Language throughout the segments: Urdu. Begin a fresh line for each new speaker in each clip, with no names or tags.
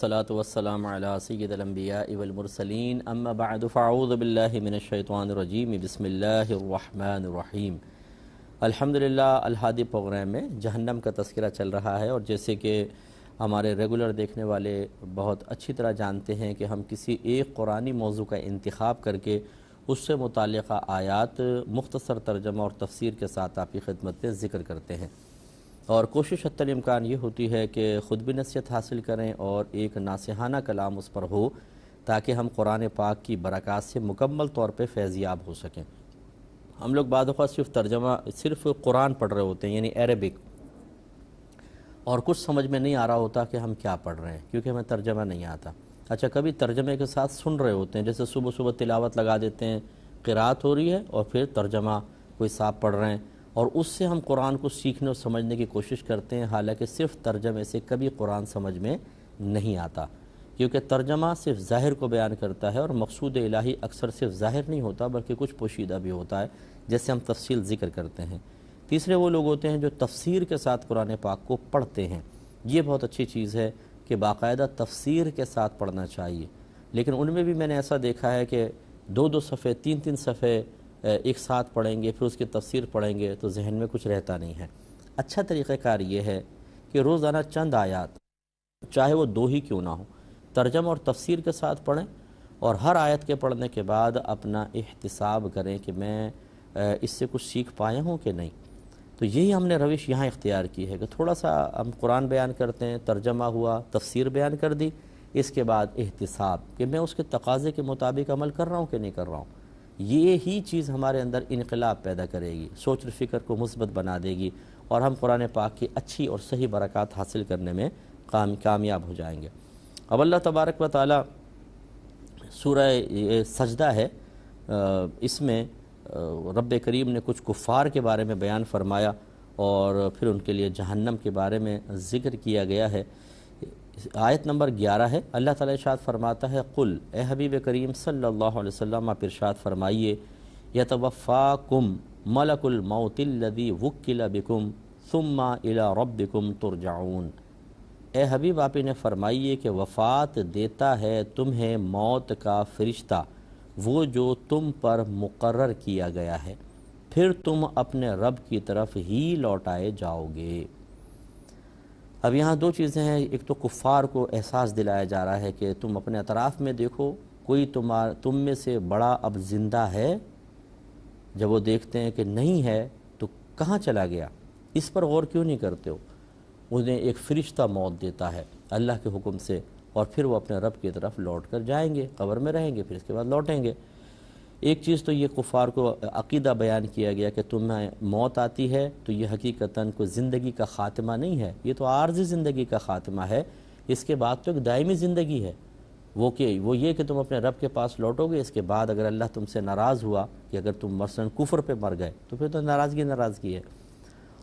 الصلاة والسلام على سید الانبیاء والمرسلین اما بعد فاعوذ باللہ من الشیطان الرجیم بسم اللہ الرحمن الرحیم۔ الحمدللہ الہادی پروگرام میں جہنم کا تذکرہ چل رہا ہے، اور جیسے کہ ہمارے ریگولر دیکھنے والے بہت اچھی طرح جانتے ہیں کہ ہم کسی ایک قرآنی موضوع کا انتخاب کر کے اس سے متعلقہ آیات مختصر ترجمہ اور تفسیر کے ساتھ آپ کی خدمت میں ذکر کرتے ہیں، اور کوشش حتی الامکان یہ ہوتی ہے کہ خود بھی نصیحت حاصل کریں اور ایک ناصحانہ کلام اس پر ہو تاکہ ہم قرآن پاک کی برکات سے مکمل طور پہ فیضیاب ہو سکیں۔ ہم لوگ بعض اوقات صرف قرآن پڑھ رہے ہوتے ہیں، یعنی عربک، اور کچھ سمجھ میں نہیں آ رہا ہوتا کہ ہم کیا پڑھ رہے ہیں کیونکہ ہمیں ترجمہ نہیں آتا۔ اچھا، کبھی ترجمے کے ساتھ سن رہے ہوتے ہیں، جیسے صبح صبح تلاوت لگا دیتے ہیں، قرات ہو رہی ہے اور پھر ترجمہ کوئی صاحب پڑھ رہے ہیں، اور اس سے ہم قرآن کو سیکھنے اور سمجھنے کی کوشش کرتے ہیں، حالانکہ صرف ترجمے سے کبھی قرآن سمجھ میں نہیں آتا، کیونکہ ترجمہ صرف ظاہر کو بیان کرتا ہے، اور مقصود الہی اکثر صرف ظاہر نہیں ہوتا بلکہ کچھ پوشیدہ بھی ہوتا ہے، جیسے ہم تفصیل ذکر کرتے ہیں۔ تیسرے وہ لوگ ہوتے ہیں جو تفسیر کے ساتھ قرآن پاک کو پڑھتے ہیں۔ یہ بہت اچھی چیز ہے کہ باقاعدہ تفسیر کے ساتھ پڑھنا چاہیے، لیکن ان میں بھی میں نے ایسا دیکھا ہے کہ دو صفحے تین صفحے ایک ساتھ پڑھیں گے، پھر اس کی تفسیر پڑھیں گے تو ذہن میں کچھ رہتا نہیں ہے۔ اچھا طریقہ کار یہ ہے کہ روزانہ چند آیات، چاہے وہ 2 ہی کیوں نہ ہو، ترجمہ اور تفسیر کے ساتھ پڑھیں، اور ہر آیت کے پڑھنے کے بعد اپنا احتساب کریں کہ میں اس سے کچھ سیکھ پایا ہوں کہ نہیں۔ تو یہی ہم نے روش یہاں اختیار کی ہے کہ تھوڑا سا ہم قرآن بیان کرتے ہیں، ترجمہ ہوا، تفسیر بیان کر دی، اس کے بعد احتساب کہ میں اس کے تقاضے کے مطابق عمل کر رہا ہوں کہ نہیں کر رہا ہوں۔ یہ ہی چیز ہمارے اندر انقلاب پیدا کرے گی، سوچ و فکر کو مثبت بنا دے گی، اور ہم قرآن پاک کی اچھی اور صحیح برکات حاصل کرنے میں کامیاب ہو جائیں گے۔ اب اللہ تبارک و تعالی سورہ سجدہ ہے، اس میں رب کریم نے کچھ کفار کے بارے میں بیان فرمایا، اور پھر ان کے لیے جہنم کے بارے میں ذکر کیا گیا ہے۔ آیت نمبر 11 ہے، اللہ تعالیٰ ارشاد فرماتا ہے، قل، اے حبیب کریم صلی اللہ علیہ وسلم آپ ارشاد فرمائیے، یتوفاکم ملک الموت الذی وکل بکم ثم الی ربکم ترجعون۔ اے حبیب آپ انہیں فرمائیے کہ وفات دیتا ہے تمہیں موت کا فرشتہ، وہ جو تم پر مقرر کیا گیا ہے، پھر تم اپنے رب کی طرف ہی لوٹائے جاؤ گے۔ اب یہاں 2 چیزیں ہیں، ایک تو کفار کو احساس دلایا جا رہا ہے کہ تم اپنے اطراف میں دیکھو، کوئی تم میں سے بڑا اب زندہ ہے؟ جب وہ دیکھتے ہیں کہ نہیں ہے تو کہاں چلا گیا، اس پر غور کیوں نہیں کرتے ہو؟ انہیں ایک فرشتہ موت دیتا ہے اللہ کے حکم سے، اور پھر وہ اپنے رب کی طرف لوٹ کر جائیں گے، قبر میں رہیں گے، پھر اس کے بعد لوٹیں گے۔ ایک چیز تو یہ کفار کو عقیدہ بیان کیا گیا کہ تمہیں موت آتی ہے تو یہ حقیقتاً کوئی زندگی کا خاتمہ نہیں ہے، یہ تو عارضی زندگی کا خاتمہ ہے، اس کے بعد تو ایک دائمی زندگی ہے۔ وہ یہ کہ تم اپنے رب کے پاس لوٹو گے، اس کے بعد اگر اللہ تم سے ناراض ہوا کہ اگر تم مثلاً کفر پہ مر گئے تو پھر تو ناراضگی ہے،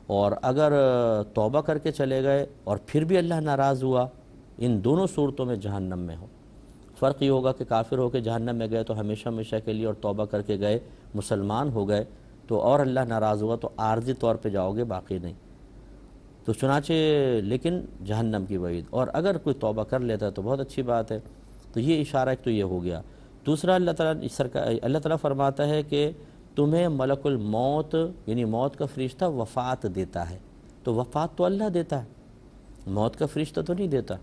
اور اگر توبہ کر کے چلے گئے اور پھر بھی اللہ ناراض ہوا، ان دونوں صورتوں میں جہنم میں ہو۔ فرق یہ ہوگا کہ کافر ہو کے جہنم میں گئے تو ہمیشہ کے لیے، اور توبہ کر کے گئے، مسلمان ہو گئے تو اور اللہ ناراض ہوا تو عارضی طور پہ جاؤ گے، باقی نہیں۔ تو چنانچہ لیکن جہنم کی وعید، اور اگر کوئی توبہ کر لیتا ہے تو بہت اچھی بات ہے۔ تو یہ اشارہ ایک تو یہ ہو گیا۔ دوسرا، اللہ تعالیٰ فرماتا ہے کہ تمہیں ملک الموت، یعنی موت کا فرشتہ وفات دیتا ہے، تو وفات تو اللہ دیتا ہے، موت کا فرشتہ تو نہیں دیتا۔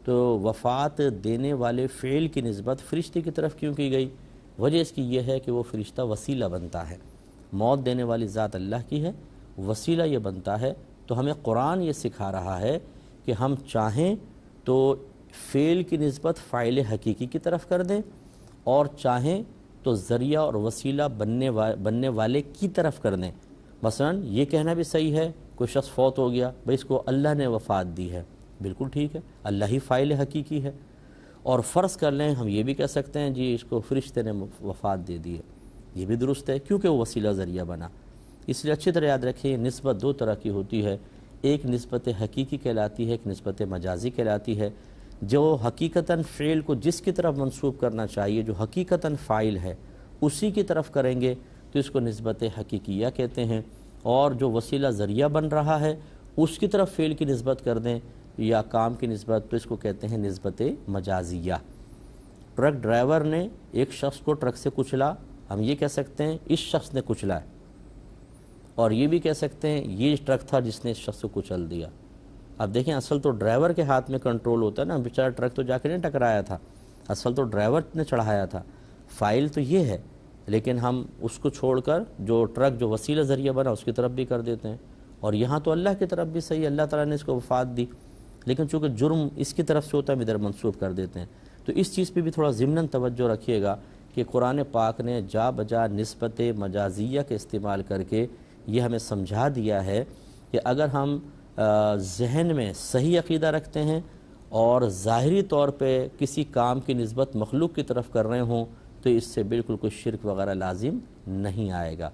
تو وفات دینے والے فعل کی نسبت فرشتے کی طرف کیوں کی گئی؟ وجہ اس کی یہ ہے کہ وہ فرشتہ وسیلہ بنتا ہے، موت دینے والی ذات اللہ کی ہے، وسیلہ یہ بنتا ہے۔ تو ہمیں قرآن یہ سکھا رہا ہے کہ ہم چاہیں تو فعل کی نسبت فاعل حقیقی کی طرف کر دیں، اور چاہیں تو ذریعہ اور وسیلہ بننے والے کی طرف کر دیں۔ مثلا یہ کہنا بھی صحیح ہے، کوئی شخص فوت ہو گیا، بھئی اس کو اللہ نے وفات دی ہے، بالکل ٹھیک ہے، اللہ ہی فاعل حقیقی ہے۔ اور فرض کر لیں ہم یہ بھی کہہ سکتے ہیں جی اس کو فرشتے نے وفات دے دی ہے، یہ بھی درست ہے کیونکہ وہ وسیلہ ذریعہ بنا۔ اس لیے اچھی طرح یاد رکھیں، نسبت 2 طرح کی ہوتی ہے، ایک نسبت حقیقی کہلاتی ہے، ایک نسبت مجازی کہلاتی ہے۔ جو حقیقتاً فعل کو جس کی طرف منسوب کرنا چاہیے، جو حقیقتاً فاعل ہے، اسی کی طرف کریں گے تو اس کو نسبت حقیقیہ کہتے ہیں، اور جو وسیلہ ذریعہ بن رہا ہے اس کی طرف فعل کی نسبت کر دیں یا کام کی نسبت، تو اس کو کہتے ہیں نسبت مجازیہ۔ ٹرک ڈرائیور نے ایک شخص کو ٹرک سے کچلا، ہم یہ کہہ سکتے ہیں اس شخص نے کچلا ہے، اور یہ بھی کہہ سکتے ہیں یہ ٹرک تھا جس نے اس شخص کو کچل دیا۔ اب دیکھیں اصل تو ڈرائیور کے ہاتھ میں کنٹرول ہوتا ہے نا، بیچارہ ٹرک تو جا کے نہیں ٹکرایا تھا، اصل تو ڈرائیور نے چڑھایا تھا، فائل تو یہ ہے، لیکن ہم اس کو چھوڑ کر جو ٹرک جو وسیلہ ذریعہ بنا اس کی طرف بھی کر دیتے ہیں، اور یہاں تو اللہ کی طرف بھی صحیح، اللہ تعالیٰ نے اس کو وفات دی، لیکن چونکہ جرم اس کی طرف سے ہوتا ہے ہم ادھر منسوب کر دیتے ہیں۔ تو اس چیز پہ بھی تھوڑا ضمناً توجہ رکھیے گا کہ قرآن پاک نے جا بجا نسبت مجازیہ کے استعمال کر کے یہ ہمیں سمجھا دیا ہے کہ اگر ہم ذہن میں صحیح عقیدہ رکھتے ہیں اور ظاہری طور پہ کسی کام کی نسبت مخلوق کی طرف کر رہے ہوں تو اس سے بالکل کوئی شرک وغیرہ لازم نہیں آئے گا۔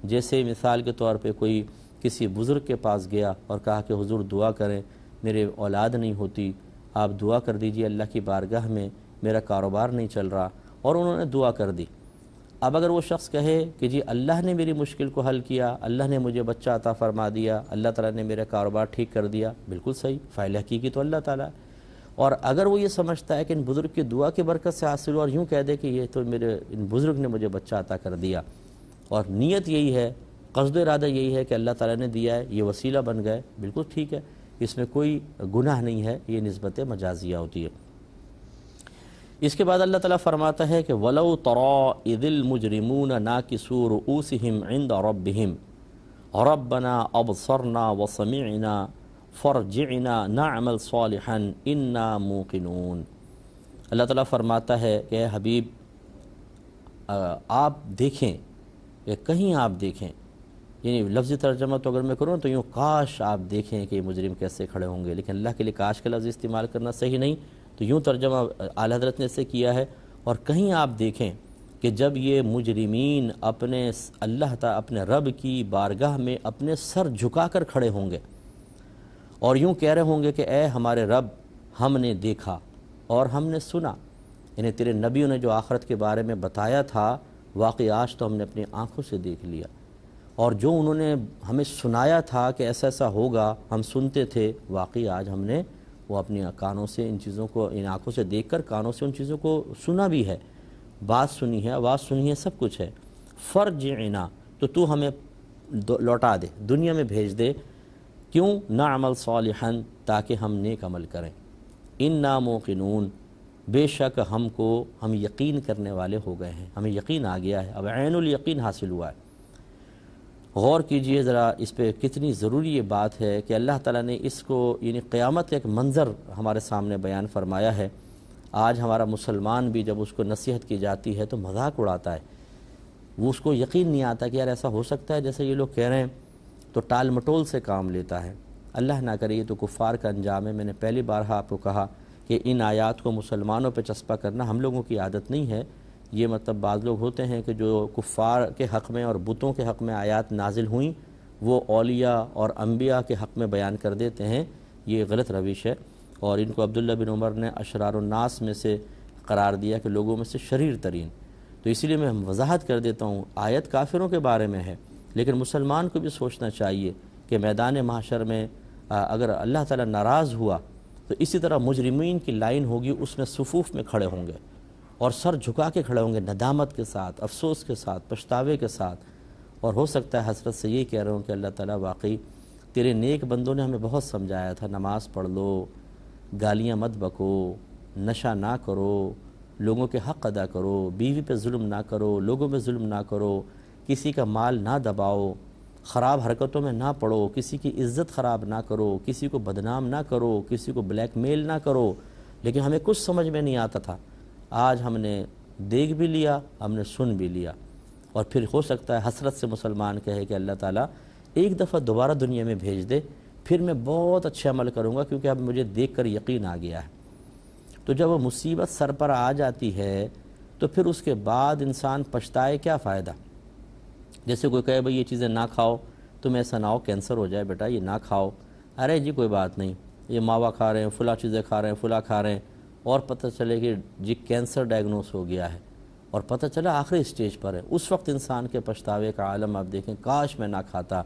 جیسے مثال کے طور پہ کوئی کسی بزرگ کے پاس گیا اور کہا کہ حضور دعا کریں، میرے اولاد نہیں ہوتی، آپ دعا کر دیجئے اللہ کی بارگاہ میں، میرا کاروبار نہیں چل رہا، اور انہوں نے دعا کر دی۔ اب اگر وہ شخص کہے کہ جی اللہ نے میری مشکل کو حل کیا، اللہ نے مجھے بچہ عطا فرما دیا، اللہ تعالیٰ نے میرا کاروبار ٹھیک کر دیا، بالکل صحیح، فاعل حقیقی تو اللہ تعالیٰ ہے۔ اور اگر وہ یہ سمجھتا ہے کہ ان بزرگ کی دعا کی برکت سے حاصل ہوا، اور یوں کہہ دے کہ یہ تو ان بزرگ نے مجھے بچہ عطا کر دیا، اور نیت یہی ہے، قصد و ارادہ یہی ہے کہ اللہ تعالیٰ نے دیا ہے، یہ وسیلہ بن گئے، بالکل ٹھیک ہے، اس میں کوئی گناہ نہیں ہے، یہ نسبت مجازیہ ہوتی ہے۔ اس کے بعد اللہ تعالیٰ فرماتا ہے کہ وَلَوْ تَرَىٰ إِذِ الْمُجْرِمُونَ نَاكِسُو رُؤُوسِهِمْ عِنْدَ رَبِّهِمْ رَبَّنَا أَبْصَرْنَا وَسَمِعْنَا فَارْجِعْنَا نَعْمَلْ صَالِحًا إِنَّا مُوقِنُونَ۔ اللہ تعالیٰ فرماتا ہے کہ اے حبیب آپ دیکھیں، کہ کہیں آپ دیکھیں، یعنی لفظی ترجمہ تو اگر میں کروں تو یوں کاش آپ دیکھیں کہ یہ مجرم کیسے کھڑے ہوں گے، لیکن اللہ کے لیے کاش کا لفظ استعمال کرنا صحیح نہیں، تو یوں ترجمہ اعلیٰ حضرت نے اس سے کیا ہے، اور کہیں آپ دیکھیں کہ جب یہ مجرمین اپنے اللہ تعالیٰ اپنے رب کی بارگاہ میں اپنے سر جھکا کر کھڑے ہوں گے اور یوں کہہ رہے ہوں گے کہ اے ہمارے رب، ہم نے دیکھا اور ہم نے سنا، یعنی تیرے نبیوں نے جو آخرت کے بارے میں بتایا تھا واقعی آج تو ہم نے اپنی آنکھوں سے دیکھ لیا، اور جو انہوں نے ہمیں سنایا تھا کہ ایسا ایسا ہوگا ہم سنتے تھے، واقعی آج ہم نے وہ اپنی کانوں سے ان چیزوں کو، ان آنکھوں سے دیکھ کر کانوں سے ان چیزوں کو سنا بھی ہے، بات سنی ہے، آواز سنی ہے، سب کچھ ہے۔ فرجعنا، تو ہمیں لوٹا دے، دنیا میں بھیج دے، کیوں؟ نعمل صالحا، تاکہ ہم نیک عمل کریں، انا موقنون، بے شک ہم یقین کرنے والے ہو گئے ہیں، ہمیں یقین آ گیا ہے، اب عین الیقین حاصل ہوا ہے۔ غور کیجئے ذرا اس پہ، کتنی ضروری یہ بات ہے کہ اللہ تعالیٰ نے اس کو، یعنی قیامت کا ایک منظر ہمارے سامنے بیان فرمایا ہے۔ آج ہمارا مسلمان بھی جب اس کو نصیحت کی جاتی ہے تو مذاق اڑاتا ہے، وہ اس کو یقین نہیں آتا کہ یار ایسا ہو سکتا ہے جیسے یہ لوگ کہہ رہے ہیں، تو ٹال مٹول سے کام لیتا ہے۔ اللہ نہ کرے، یہ تو کفار کا انجام ہے۔ میں نے پہلی بار آپ کو کہا کہ ان آیات کو مسلمانوں پہ چسپا کرنا ہم لوگوں کی عادت نہیں ہے، یہ مطلب بعض لوگ ہوتے ہیں کہ جو کفار کے حق میں اور بتوں کے حق میں آیات نازل ہوئیں وہ اولیاء اور انبیاء کے حق میں بیان کر دیتے ہیں، یہ غلط روش ہے، اور ان کو عبداللہ بن عمر نے اشرار الناس میں سے قرار دیا کہ لوگوں میں سے شریر ترین۔ تو اسی لیے میں وضاحت کر دیتا ہوں، آیت کافروں کے بارے میں ہے، لیکن مسلمان کو بھی سوچنا چاہیے کہ میدان محشر میں اگر اللہ تعالیٰ ناراض ہوا تو اسی طرح مجرمین کی لائن ہوگی، اس میں صفوف میں کھڑے ہوں گے اور سر جھکا کے کھڑے ہوں گے، ندامت کے ساتھ، افسوس کے ساتھ، پچھتاوے کے ساتھ، اور ہو سکتا ہے حسرت سے یہی کہہ رہا ہوں کہ اللہ تعالیٰ واقعی تیرے نیک بندوں نے ہمیں بہت سمجھایا تھا، نماز پڑھ لو، گالیاں مت بکو، نشہ نہ کرو، لوگوں کے حق ادا کرو، بیوی پہ ظلم نہ کرو، لوگوں پہ ظلم نہ کرو، کسی کا مال نہ دباؤ، خراب حرکتوں میں نہ پڑو، کسی کی عزت خراب نہ کرو، کسی کو بدنام نہ کرو، کسی کو بلیک میل نہ کرو، لیکن ہمیں کچھ سمجھ میں نہیں آتا تھا، آج ہم نے دیکھ بھی لیا، ہم نے سن بھی لیا، اور پھر ہو سکتا ہے حسرت سے مسلمان کہے کہ اللہ تعالیٰ ایک دفعہ دوبارہ دنیا میں بھیج دے، پھر میں بہت اچھے عمل کروں گا کیونکہ اب مجھے دیکھ کر یقین آ گیا ہے۔ تو جب وہ مصیبت سر پر آ جاتی ہے تو پھر اس کے بعد انسان پچھتائے، کیا فائدہ؟ جیسے کوئی کہے بھئی یہ چیزیں نہ کھاؤ، تم ایسا نہ ہو کینسر ہو جائے بیٹا، یہ نہ کھاؤ، ارے جی کوئی بات نہیں، یہ ماوا کھا رہے ہیں، فلاں چیزیں کھا رہے ہیں، فلاں کھا رہے ہیں، اور پتہ چلے کہ جی کینسر ڈائگنوس ہو گیا ہے اور پتہ چلا آخری سٹیج پر ہے، اس وقت انسان کے پچھتاوے کا عالم آپ دیکھیں، کاش میں نہ کھاتا۔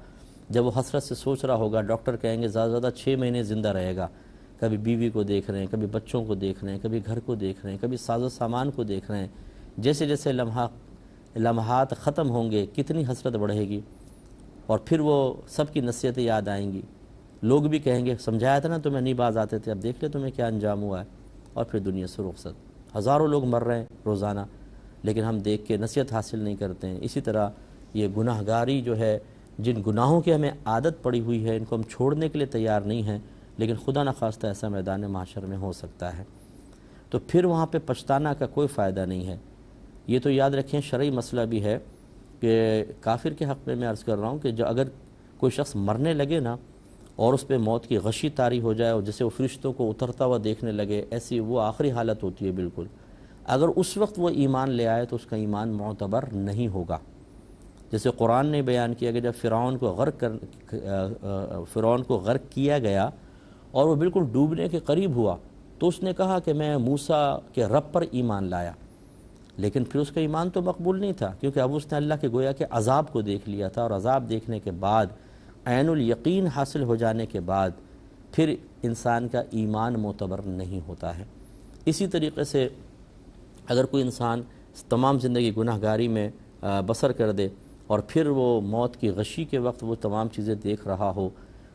جب وہ حسرت سے سوچ رہا ہوگا، ڈاکٹر کہیں گے زیادہ سے زیادہ 6 مہینے زندہ رہے گا، کبھی بیوی کو دیکھ رہے ہیں، کبھی بچوں کو دیکھ رہے ہیں، کبھی گھر کو دیکھ رہے ہیں، کبھی ساز و سامان کو دیکھ رہے ہیں۔ جیسے جیسے لمحات ختم ہوں گے کتنی حسرت بڑھے گی، اور پھر وہ سب کی نصیحتیں یاد آئیں گی۔ لوگ بھی کہیں گے سمجھایا تھا نا تمہیں نہیں باز آتے تھے، اب دیکھ لے تمہیں کیا انجام ہوا ہے، اور پھر دنیا سے رخصت۔ ہزاروں لوگ مر رہے ہیں روزانہ، لیکن ہم دیکھ کے نصیحت حاصل نہیں کرتے ہیں۔ اسی طرح یہ گناہ گاری جو ہے، جن گناہوں کی ہمیں عادت پڑی ہوئی ہے، ان کو ہم چھوڑنے کے لیے تیار نہیں ہیں، لیکن خدا نخواستہ ایسا میدان محشر میں ہو سکتا ہے، تو پھر وہاں پہ پچھتانا کا کوئی فائدہ نہیں ہے۔ یہ تو یاد رکھیں شرعی مسئلہ بھی ہے کہ کافر کے حق میں عرض کر رہا ہوں کہ جو اگر کوئی شخص مرنے لگے نا اور اس پہ موت کی غشی طاری ہو جائے، اور جسے وہ فرشتوں کو اترتا ہوا دیکھنے لگے، ایسی وہ آخری حالت ہوتی ہے بالکل، اگر اس وقت وہ ایمان لے آئے تو اس کا ایمان معتبر نہیں ہوگا۔ جیسے قرآن نے بیان کیا کہ جب فرعون کو غرق کیا گیا اور وہ بالکل ڈوبنے کے قریب ہوا، تو اس نے کہا کہ میں موسیٰ کے رب پر ایمان لایا، لیکن پھر اس کا ایمان تو مقبول نہیں تھا، کیونکہ اب اس نے اللہ کے گویا کہ عذاب کو دیکھ لیا تھا، اور عذاب دیکھنے کے بعد عین الیقین حاصل ہو جانے کے بعد پھر انسان کا ایمان معتبر نہیں ہوتا ہے۔ اسی طریقے سے اگر کوئی انسان تمام زندگی گناہ گاری میں بسر کر دے اور پھر وہ موت کی غشی کے وقت وہ تمام چیزیں دیکھ رہا ہو،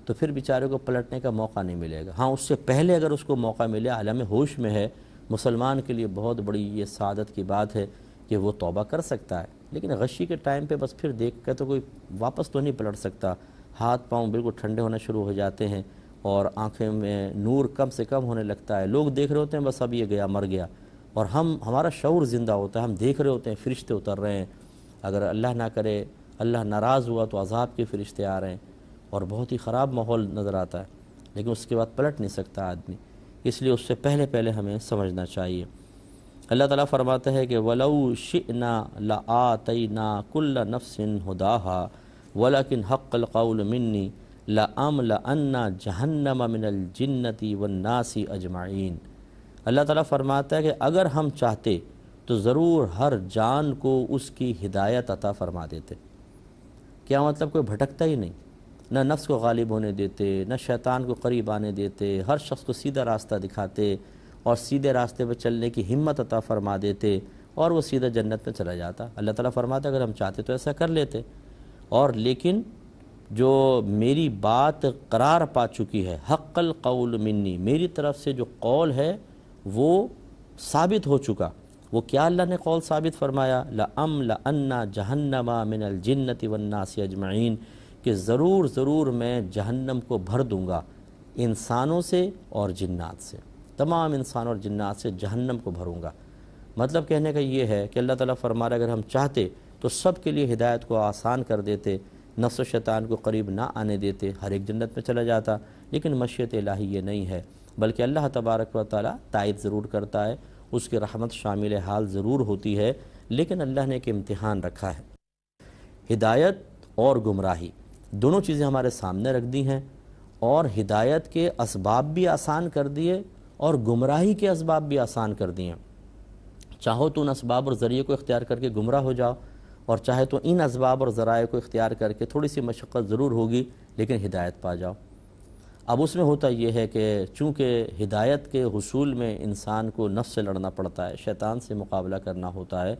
تو پھر بیچارے کو پلٹنے کا موقع نہیں ملے گا۔ ہاں، اس سے پہلے اگر اس کو موقع ملے، عالم ہوش میں ہے، مسلمان کے لیے بہت بڑی یہ سعادت کی بات ہے کہ وہ توبہ کر سکتا ہے، لیکن غشی کے ٹائم پہ بس پھر دیکھ کر تو کوئی واپس تو نہیں پلٹ سکتا۔ ہاتھ پاؤں بالکل ٹھنڈے ہونا شروع ہو جاتے ہیں، اور آنکھیں میں نور کم سے کم ہونے لگتا ہے۔ لوگ دیکھ رہے ہوتے ہیں بس اب یہ گیا، مر گیا، اور ہمارا شعور زندہ ہوتا ہے، ہم دیکھ رہے ہوتے ہیں فرشتے اتر رہے ہیں، اگر اللہ نہ کرے اللہ ناراض ہوا تو عذاب کے فرشتے آ رہے ہیں، اور بہت ہی خراب ماحول نظر آتا ہے، لیکن اس کے بعد پلٹ نہیں سکتا آدمی، اس لیے اس سے پہلے ہمیں سمجھنا چاہیے۔ اللہ تعالیٰ فرماتا ہے کہ وَلَوْ شِئْنَا لَآتَيْنَا كُلَّ نَفْسٍ هُدَاهَا وَلَكِنْ حَقَّ الْقَوْلُ مِنِّي لَأَمْلَأَنَّ جَهَنَّمَ مِنَ الْجِنَّةِ وَالنَّاسِ أَجْمَعِينَ۔ اللہ تعالیٰ فرماتا ہے کہ اگر ہم چاہتے تو ضرور ہر جان کو اس کی ہدایت عطا فرما دیتے۔ کیا مطلب؟ کوئی بھٹکتا ہی نہیں، نہ نفس کو غالب ہونے دیتے، نہ شیطان کو قریب آنے دیتے، ہر شخص کو سیدھا راستہ دکھاتے اور سیدھے راستے پہ چلنے کی ہمت عطا فرما دیتے، اور وہ سیدھا جنت میں چلا جاتا۔ اللہ تعالیٰ فرماتا اگر ہم چاہتے تو ایسا کر لیتے، اور لیکن جو میری بات قرار پا چکی ہے، حق القول منی، میری طرف سے جو قول ہے وہ ثابت ہو چکا۔ وہ کیا اللہ نے قول ثابت فرمایا؟ لَأَمْلَأَنَّ جَهَنَّمَ مِنَ الْجِنَّةِ وَالنَّاسِ أَجْمَعِينَ، کہ ضرور میں جہنم کو بھر دوں گا انسانوں سے اور جنات سے، تمام انسانوں اور جنات سے جہنم کو بھروں گا۔ مطلب کہنے کا یہ ہے کہ اللہ تعالیٰ فرما رہا ہے اگر ہم چاہتے تو سب کے لیے ہدایت کو آسان کر دیتے، نفس و شیطان کو قریب نہ آنے دیتے، ہر ایک جنت میں چلا جاتا، لیکن مشیت الہی یہ نہیں ہے، بلکہ اللہ تبارک و تعالیٰ تائید ضرور کرتا ہے، اس کی رحمت شامل حال ضرور ہوتی ہے، لیکن اللہ نے ایک امتحان رکھا ہے۔ ہدایت اور گمراہی دونوں چیزیں ہمارے سامنے رکھ دی ہیں، اور ہدایت کے اسباب بھی آسان کر دیے اور گمراہی کے اسباب بھی آسان کر دیے۔ چاہو تو ان اسباب اور ذریعے کو اختیار کر کے گمراہ ہو جاؤ، اور چاہے تو ان اسباب اور ذرائع کو اختیار کر کے تھوڑی سی مشقت ضرور ہوگی لیکن ہدایت پا جاؤ۔ اب اس میں ہوتا یہ ہے کہ چونکہ ہدایت کے حصول میں انسان کو نفس سے لڑنا پڑتا ہے، شیطان سے مقابلہ کرنا ہوتا ہے،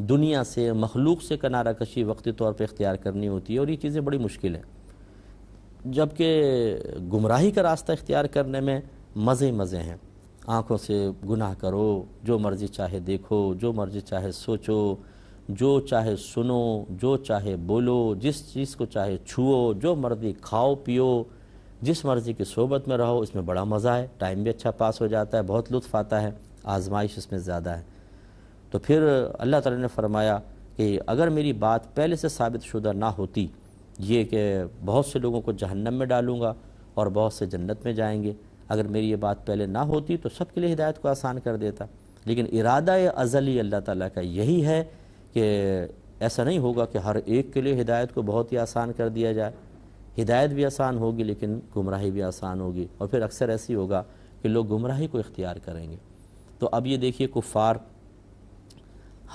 دنیا سے، مخلوق سے کنارہ کشی وقتی طور پہ اختیار کرنی ہوتی ہے، اور یہ چیزیں بڑی مشکل ہیں، جبکہ گمراہی کا راستہ اختیار کرنے میں مزے ہیں۔ آنکھوں سے گناہ کرو، جو مرضی چاہے دیکھو، جو مرضی چاہے سوچو، جو چاہے سنو، جو چاہے بولو، جس چیز کو چاہے چھوؤ، جو مرضی کھاؤ پیو، جس مرضی کی صحبت میں رہو، اس میں بڑا مزہ ہے، ٹائم بھی اچھا پاس ہو جاتا ہے، بہت لطف آتا ہے، آزمائش اس میں زیادہ ہے۔ تو پھر اللہ تعالیٰ نے فرمایا کہ اگر میری بات پہلے سے ثابت شدہ نہ ہوتی، یہ کہ بہت سے لوگوں کو جہنم میں ڈالوں گا اور بہت سے جنت میں جائیں گے، اگر میری یہ بات پہلے نہ ہوتی تو سب کے لیے ہدایت کو آسان کر دیتا، لیکن ارادہ ازلی اللہ تعالیٰ کا یہی ہے کہ ایسا نہیں ہوگا کہ ہر ایک کے لیے ہدایت کو بہت ہی آسان کر دیا جائے، ہدایت بھی آسان ہوگی لیکن گمراہی بھی آسان ہوگی، اور پھر اکثر ایسی ہوگا کہ لوگ گمراہی کو اختیار کریں گے۔ تو اب یہ دیکھیے کفار،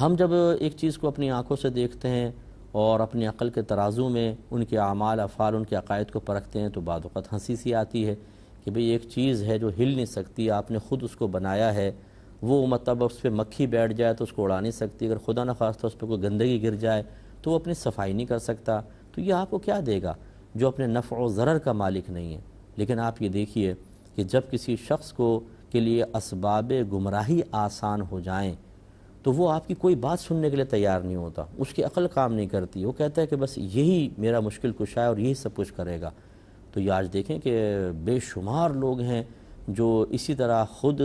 ہم جب ایک چیز کو اپنی آنکھوں سے دیکھتے ہیں اور اپنی عقل کے ترازو میں ان کے اعمال افعال، ان کے عقائد کو پرکھتے ہیں تو بعض اوقات ہنسی سی آتی ہے کہ بھئی ایک چیز ہے جو ہل نہیں سکتی، آپ نے خود اس کو بنایا ہے، وہ مطلب اس پہ مکھی بیٹھ جائے تو اس کو اڑا نہیں سکتی، اگر خدا نخواستہ اس پہ کوئی گندگی گر جائے تو وہ اپنی صفائی نہیں کر سکتا، تو یہ آپ کو کیا دے گا جو اپنے نفع و ضرر کا مالک نہیں ہے۔ لیکن آپ یہ دیکھیے کہ جب کسی شخص کو کے لیے اسباب گمراہی آسان ہو جائیں تو وہ آپ کی کوئی بات سننے کے لیے تیار نہیں ہوتا، اس کی عقل کام نہیں کرتی، وہ کہتا ہے کہ بس یہی میرا مشکل کشا ہے اور یہی سب کچھ کرے گا۔ تو یہ آج دیکھیں کہ بے شمار لوگ ہیں جو اسی طرح خود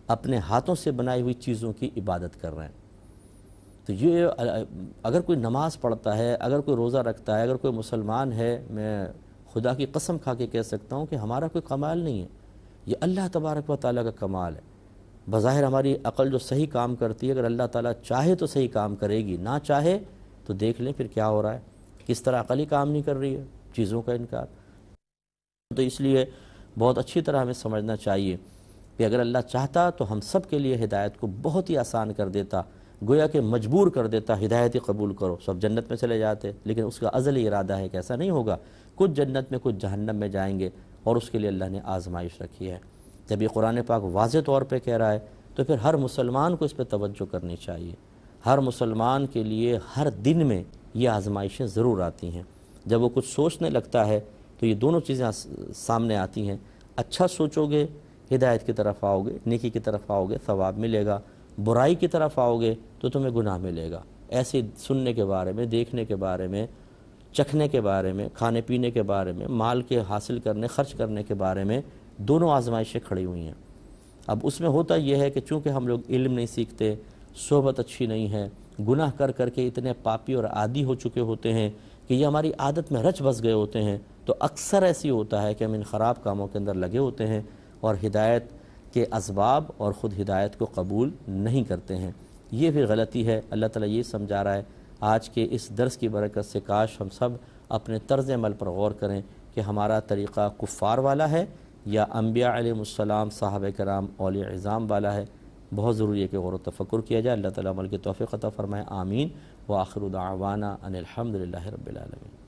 اپنے ہاتھوں سے بنائی ہوئی چیزوں کی عبادت کر رہے ہیں۔ تو یہ اگر کوئی نماز پڑھتا ہے، اگر کوئی روزہ رکھتا ہے، اگر کوئی مسلمان ہے، میں خدا کی قسم کھا کے کہہ سکتا ہوں کہ ہمارا کوئی کمال نہیں ہے، یہ اللہ تبارک و تعالیٰ کا کمال ہے۔ بظاہر ہماری عقل جو صحیح کام کرتی ہے، اگر اللہ تعالیٰ چاہے تو صحیح کام کرے گی، نہ چاہے تو دیکھ لیں پھر کیا ہو رہا ہے، کس طرح عقل ہی کام نہیں کر رہی ہے، چیزوں کا انکار۔ تو اس لیے بہت اچھی طرح ہمیں سمجھنا چاہیے کہ اگر اللہ چاہتا تو ہم سب کے لیے ہدایت کو بہت ہی آسان کر دیتا، گویا کہ مجبور کر دیتا، ہدایت ہی قبول کرو، سب جنت میں چلے جاتے، لیکن اس کا ازلی ارادہ ہے کہ ایسا نہیں ہوگا، کچھ جنت میں کچھ جہنم میں جائیں گے، اور اس کے لیے اللہ نے آزمائش رکھی ہے۔ جب یہ قرآن پاک واضح طور پہ کہہ رہا ہے تو پھر ہر مسلمان کو اس پہ توجہ کرنی چاہیے۔ ہر مسلمان کے لیے ہر دن میں یہ آزمائشیں ضرور آتی ہیں۔ جب وہ کچھ سوچنے لگتا ہے تو یہ دونوں چیزیں سامنے آتی ہیں، اچھا سوچو گے ہدایت کی طرف آؤ گے، نیکی کی طرف آؤ گے ثواب ملے گا، برائی کی طرف آؤ گے تو تمہیں گناہ ملے گا۔ ایسے سننے کے بارے میں، دیکھنے کے بارے میں، چکھنے کے بارے میں، کھانے پینے کے بارے میں، مال کے حاصل کرنے خرچ کرنے کے بارے میں دونوں آزمائشیں کھڑی ہوئی ہیں۔ اب اس میں ہوتا یہ ہے کہ چونکہ ہم لوگ علم نہیں سیکھتے، صحبت اچھی نہیں ہے، گناہ کر کر کے اتنے پاپی اور عادی ہو چکے ہوتے ہیں کہ یہ ہماری عادت میں رچ بس گئے ہوتے ہیں، تو اکثر ایسی ہوتا ہے کہ ہم ان خراب کاموں کے اندر لگے ہوتے ہیں اور ہدایت کے اسباب اور خود ہدایت کو قبول نہیں کرتے ہیں۔ یہ بھی غلطی ہے۔ اللہ تعالیٰ یہ سمجھا رہا ہے آج کے اس درس کی برکت سے، کاش ہم سب اپنے طرز عمل پر غور کریں کہ ہمارا طریقہ کفار والا ہے یا انبیاء علیہ السلام، صحابہ کرام، اولیاء عظام والا ہے۔ بہت ضروری ہے کہ غور و تفکر کیا جائے۔ اللہ تعالیٰ عمل کی توفیق عطا فرمائے، آمین۔ وآخر دعوانا ان الحمد للہ رب العالمین۔